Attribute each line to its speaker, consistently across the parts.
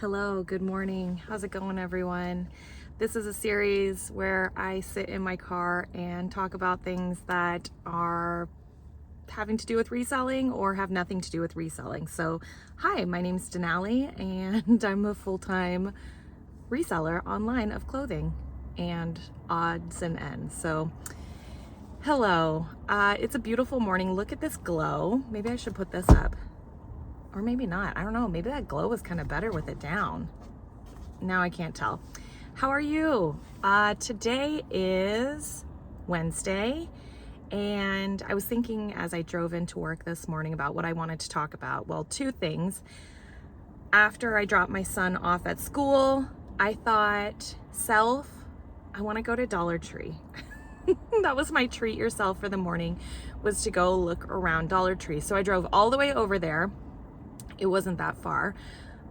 Speaker 1: Hello, good morning. How's it going, everyone? This is a series where I sit in my car and talk about things that are having to do with reselling or have nothing to do with reselling. So, hi, my name's Denali, and I'm a full-time reseller online of clothing and odds and ends. So, hello. It's a beautiful morning. Look at this glow. Maybe I should put this up. Or maybe not. I don't know. Maybe that glow was kind of better with it down. Now I can't tell. How are you? Today is Wednesday, and I was thinking as I drove into work this morning about what I wanted to talk about. Well, two things. After I dropped my son off at school, I thought, I want to go to Dollar Tree. That was my treat yourself for the morning, was to go look around Dollar Tree. So I drove all the way over there. It wasn't that far,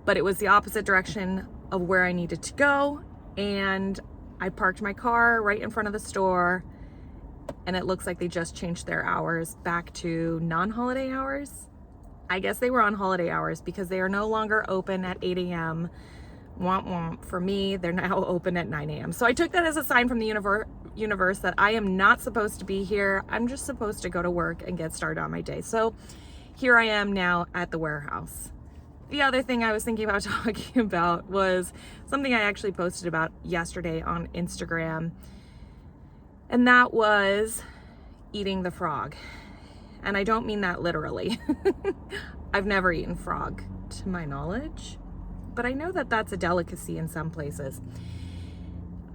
Speaker 1: but it was the opposite direction of where I needed to go. And I parked my car right in front of the store, and it looks like they just changed their hours back to non-holiday hours. I guess they were on holiday hours because they are no longer open at 8 a.m. Womp womp. For me, they're now open at 9 a.m. So I took that as a sign from the universe that I am not supposed to be here. I'm just supposed to go to work and get started on my day. So here I am now at the warehouse. The other thing I was thinking about talking about was something I actually posted about yesterday on Instagram, and that was eating the frog. And I don't mean that literally. I've never eaten frog to my knowledge, but I know that that's a delicacy in some places.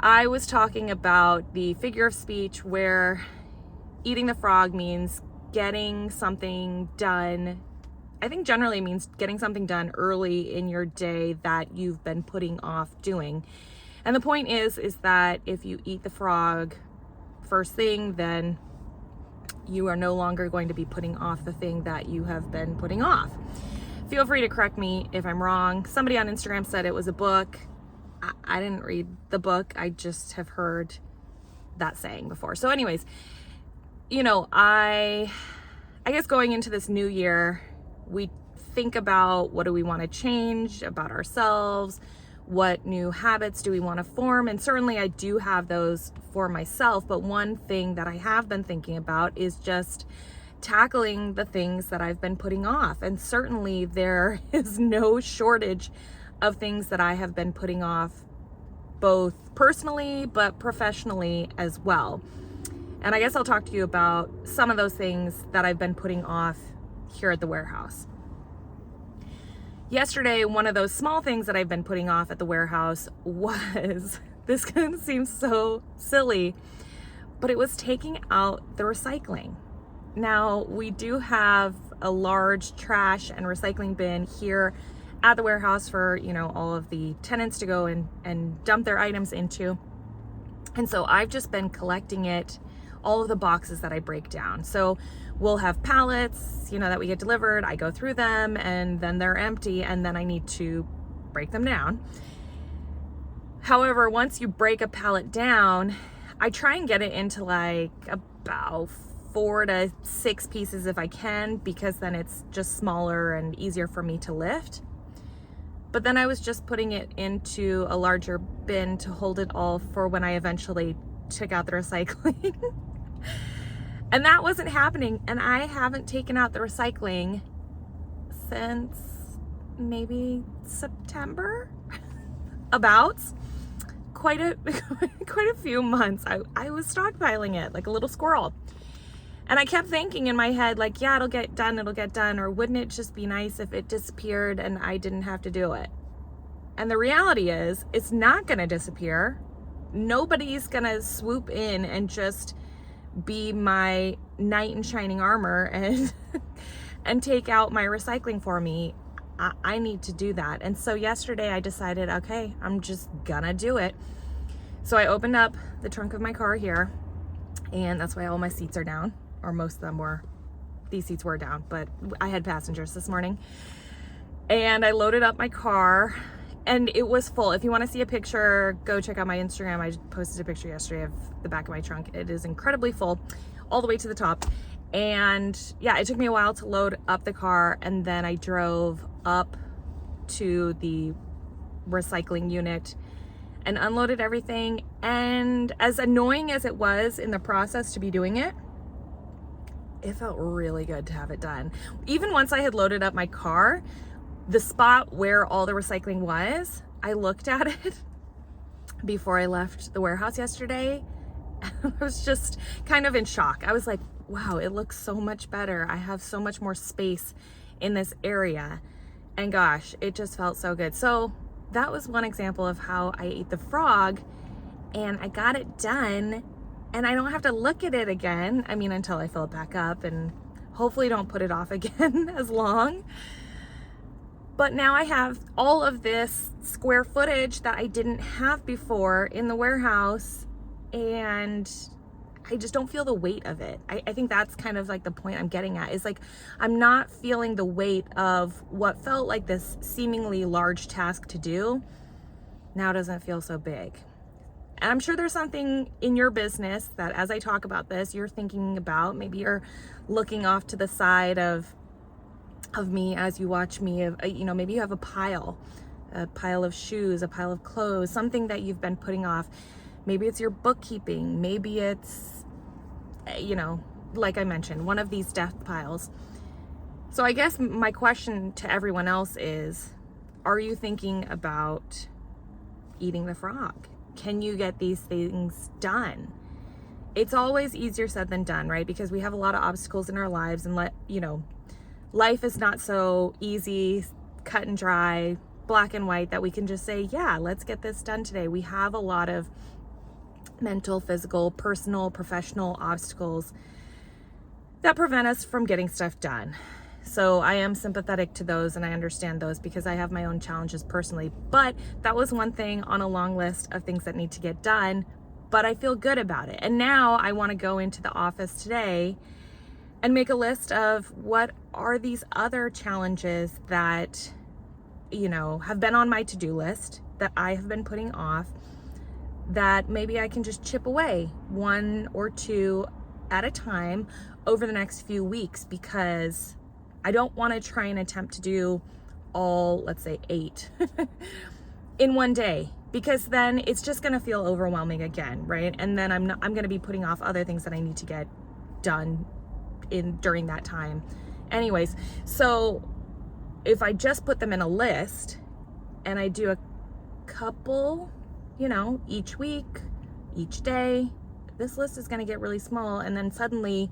Speaker 1: I was talking about the figure of speech where eating the frog means getting something done. I think generally means getting something done early in your day that you've been putting off doing. And the point is that if you eat the frog first thing, then you are no longer going to be putting off the thing that you have been putting off. Feel free to correct me if I'm wrong. Somebody on Instagram said it was a book. I didn't read the book. I just have heard that saying before. So anyways, I guess going into this new year, we think about what do we want to change about ourselves, what new habits do we want to form, and certainly I do have those for myself, but one thing that I have been thinking about is just tackling the things that I've been putting off, and certainly there is no shortage of things that I have been putting off, both personally but professionally as well. And I guess I'll talk to you about some of those things that I've been putting off here at the warehouse. Yesterday, one of those small things that I've been putting off at the warehouse was, this kind of seems so silly, but it was taking out the recycling. Now, we do have a large trash and recycling bin here at the warehouse for, all of the tenants to go and dump their items into. And so I've just been collecting it, all of the boxes that I break down. So we'll have pallets, that we get delivered. I go through them and then they're empty, and then I need to break them down. However, once you break a pallet down, I try and get it into like about 4 to 6 pieces if I can, because then it's just smaller and easier for me to lift. But then I was just putting it into a larger bin to hold it all for when I eventually took out the recycling. And that wasn't happening, and I haven't taken out the recycling since maybe September. About quite a few months. I was stockpiling it like a little squirrel. And I kept thinking in my head, like, yeah, it'll get done, or wouldn't it just be nice if it disappeared and I didn't have to do it? And the reality is, it's not gonna disappear. Nobody's gonna swoop in and just be my knight in shining armor and take out my recycling for me. I need to do that. And so yesterday I decided, okay, I'm just gonna do it. So I opened up the trunk of my car here, and that's why all my seats are down, or most of them were. These seats were down, but I had passengers this morning. And I loaded up my car, and it was full. If you want to see a picture, go check out my Instagram. I posted a picture yesterday of the back of my trunk. It is incredibly full, all the way to the top. And yeah, it took me a while to load up the car, and then I drove up to the recycling unit and unloaded everything. And as annoying as it was in the process to be doing it, it felt really good to have it done. Even once I had loaded up my car, the spot where all the recycling was, I looked at it before I left the warehouse yesterday. I was just kind of in shock. I was like, wow, it looks so much better. I have so much more space in this area. And gosh, it just felt so good. So that was one example of how I ate the frog and I got it done and I don't have to look at it again. I mean, until I fill it back up and hopefully don't put it off again as long. But now I have all of this square footage that I didn't have before in the warehouse, and I just don't feel the weight of it. I think that's kind of like the point I'm getting at, is like, I'm not feeling the weight of what felt like this seemingly large task to do. Now doesn't feel so big. And I'm sure there's something in your business that as I talk about this, you're thinking about. Maybe you're looking off to the side of me as you watch me, maybe you have a pile of shoes, a pile of clothes, something that you've been putting off. Maybe it's your bookkeeping. Maybe it's, like I mentioned, one of these death piles. So I guess my question to everyone else is, are you thinking about eating the frog? Can you get these things done? It's always easier said than done, right? Because we have a lot of obstacles in our lives, and life is not so easy, cut and dry, black and white, that we can just say, yeah, let's get this done today. We have a lot of mental, physical, personal, professional obstacles that prevent us from getting stuff done. So I am sympathetic to those and I understand those because I have my own challenges personally. But that was one thing on a long list of things that need to get done, but I feel good about it. And now I want to go into the office today and make a list of what are these other challenges that, have been on my to-do list that I have been putting off, that maybe I can just chip away one or two at a time over the next few weeks, because I don't want to try and attempt to do all, let's say 8 in one day, because then it's just going to feel overwhelming again, right? And then I'm going to be putting off other things that I need to get done during that time. Anyways, so if I just put them in a list and I do a couple, each week, each day, this list is going to get really small, and then suddenly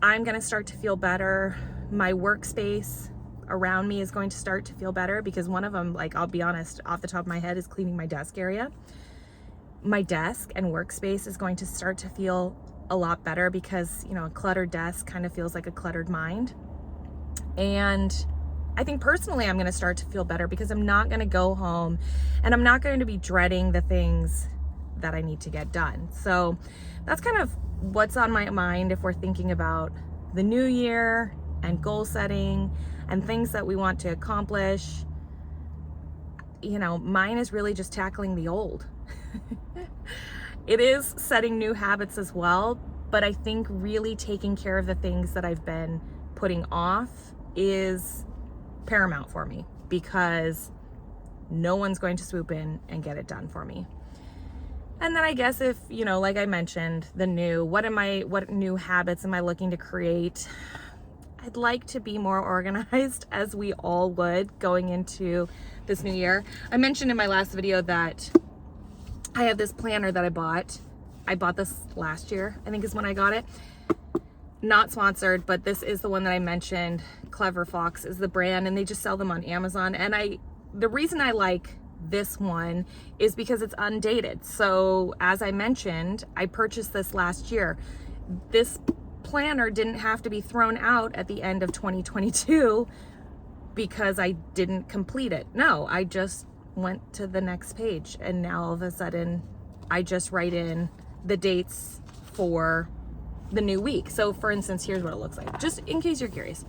Speaker 1: I'm going to start to feel better. My workspace around me is going to start to feel better, because one of them, I'll be honest, off the top of my head, is cleaning my desk area. My desk and workspace is going to start to feel a lot better, because a cluttered desk kind of feels like a cluttered mind. And I think personally I'm going to start to feel better, because I'm not going to go home and I'm not going to be dreading the things that I need to get done. So that's kind of what's on my mind if we're thinking about the new year and goal setting and things that we want to accomplish. Mine is really just tackling the old. It is setting new habits as well, but I think really taking care of the things that I've been putting off is paramount for me, because no one's going to swoop in and get it done for me. And then I guess if, like I mentioned, what new habits am I looking to create? I'd like to be more organized, as we all would going into this new year. I mentioned in my last video that I have this planner that I bought. I bought this last year, I think is when I got it. Not sponsored, but this is the one that I mentioned. Clever Fox is the brand, and they just sell them on Amazon. And the reason I like this one is because it's undated. So as I mentioned, I purchased this last year. This planner didn't have to be thrown out at the end of 2022 because I didn't complete it. No, I just went to the next page, and now all of a sudden I just write in the dates for the new week. So for instance, here's what it looks like, just in case you're curious.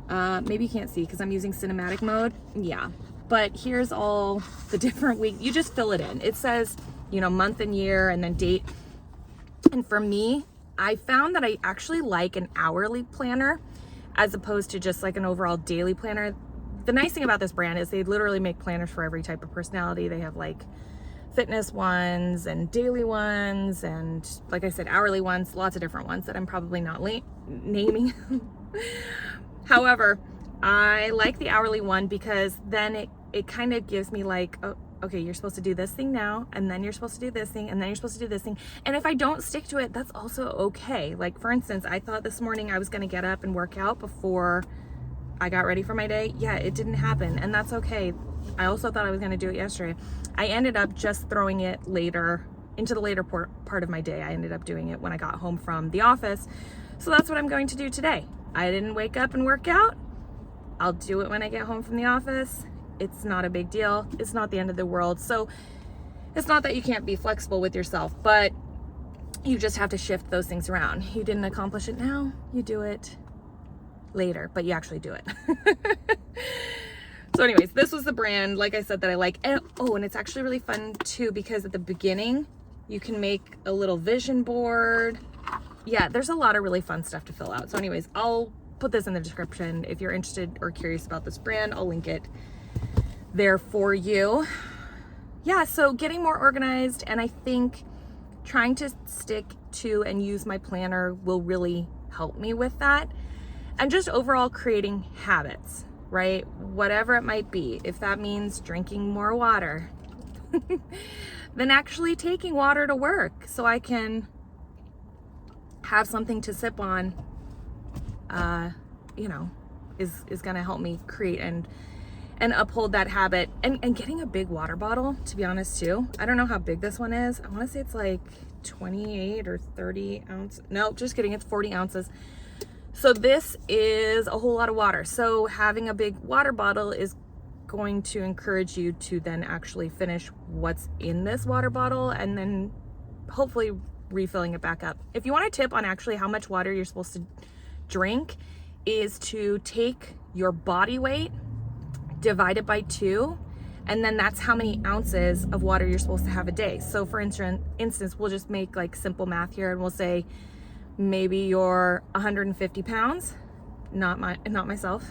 Speaker 1: Maybe you can't see because I'm using cinematic mode. Yeah, but here's all the different weeks. You just fill it in. It says, month and year and then date. And for me, I found that I actually like an hourly planner as opposed to just like an overall daily planner. the nice thing about this brand is they literally make planners for every type of personality. They have like fitness ones and daily ones, and like I said, hourly ones, lots of different ones that I'm probably not naming. However, I like the hourly one because then it kind of gives me like, oh, okay, you're supposed to do this thing now, and then you're supposed to do this thing, and then you're supposed to do this thing. And if I don't stick to it, that's also okay. Like for instance, I thought this morning I was gonna get up and work out before I got ready for my day. Yeah, it didn't happen, and that's okay. I also thought I was gonna do it yesterday. I ended up just throwing it later, into the later part of my day. I ended up doing it when I got home from the office. So that's what I'm going to do today. I didn't wake up and work out. I'll do it when I get home from the office. It's not a big deal. It's not the end of the world. So it's not that you can't be flexible with yourself, but you just have to shift those things around. You didn't accomplish it now, you do it later, but you actually do it. So anyways, this was the brand, like I said, that I like. And oh, and it's actually really fun too, because at the beginning you can make a little vision board. Yeah, there's a lot of really fun stuff to fill out. So anyways, I'll put this in the description. If you're interested or curious about this brand, I'll link it there for you. Yeah, so getting more organized, and I think trying to stick to and use my planner will really help me with that. And just overall creating habits, right? Whatever it might be. If that means drinking more water, then actually taking water to work so I can have something to sip on, you know, is gonna help me create and uphold that habit. And getting a big water bottle, to be honest too. I don't know how big this one is. I wanna say it's like 28 or 30 ounces. No, just kidding, it's 40 ounces. So this is a whole lot of water. So having a big water bottle is going to encourage you to then actually finish what's in this water bottle, and then hopefully refilling it back up. If you want a tip on actually how much water you're supposed to drink, is to take your body weight, divide it by 2, and then that's how many ounces of water you're supposed to have a day. So for instance, we'll just make like simple math here, and we'll say maybe you're 150 pounds, not myself,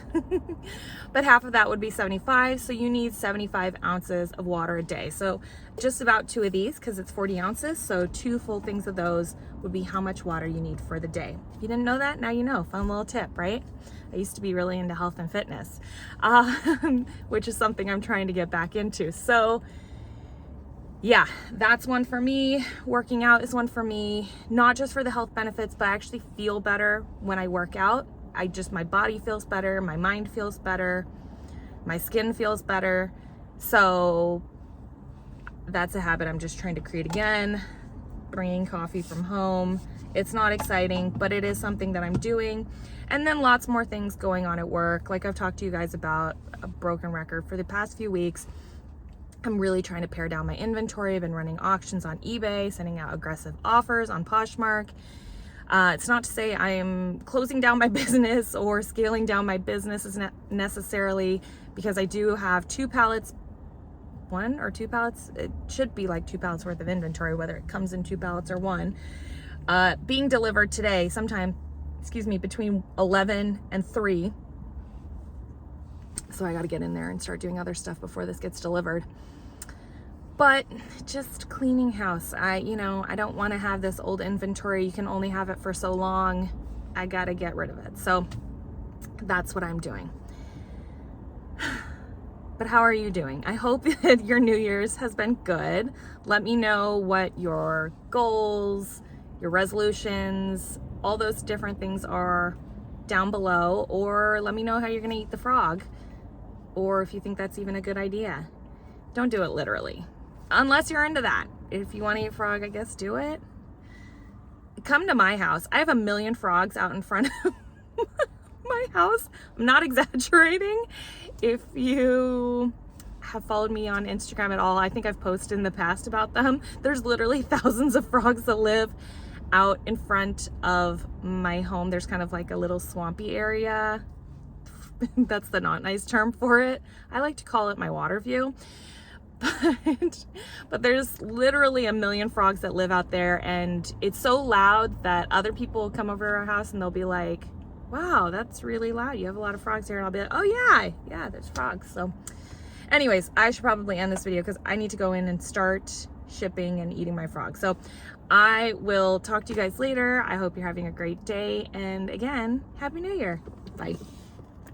Speaker 1: but half of that would be 75. So you need 75 ounces of water a day. So just about 2 of these, because it's 40 ounces. So 2 full things of those would be how much water you need for the day. If you didn't know that, now you know. Fun little tip, right? I used to be really into health and fitness, which is something I'm trying to get back into. So yeah, that's one for me. Working out is one for me, not just for the health benefits, but I actually feel better when I work out. My body feels better, my mind feels better, my skin feels better. So that's a habit I'm just trying to create again. Bringing coffee from home. It's not exciting, but it is something that I'm doing. And then lots more things going on at work. Like I've talked to you guys about, a broken record for the past few weeks. I'm really trying to pare down my inventory. I've been running auctions on eBay, sending out aggressive offers on Poshmark. It's not to say I am closing down my business or scaling down my business necessarily, because I do have 2 pallets, 1 or 2 pallets. It should be like 2 pallets worth of inventory, whether it comes in 2 pallets or 1, being delivered today, between 11 and 3. So I got to get in there and start doing other stuff before this gets delivered. But just cleaning house. I don't want to have this old inventory. You can only have it for so long. I got to get rid of it. So that's what I'm doing. But how are you doing? I hope that your New Year's has been good. Let me know what your goals, your resolutions, all those different things are down below, or let me know how you're going to eat the frog, or if you think that's even a good idea. Don't do it literally, unless you're into that. If you want to eat frog, I guess do it. Come to my house. I have 1 million frogs out in front of my house. I'm not exaggerating. If you have followed me on Instagram at all, I think I've posted in the past about them. There's literally thousands of frogs that live out in front of my home. There's kind of like a little swampy area. That's the not nice term for it. I like to call it my water view. But there's literally 1 million frogs that live out there, and it's so loud that other people will come over to our house and they'll be like, wow, that's really loud. You have a lot of frogs here. And I'll be like, oh yeah, yeah, there's frogs. So anyways, I should probably end this video because I need to go in and start shipping and eating my frogs. So I will talk to you guys later. I hope you're having a great day. And again, Happy New Year. Bye.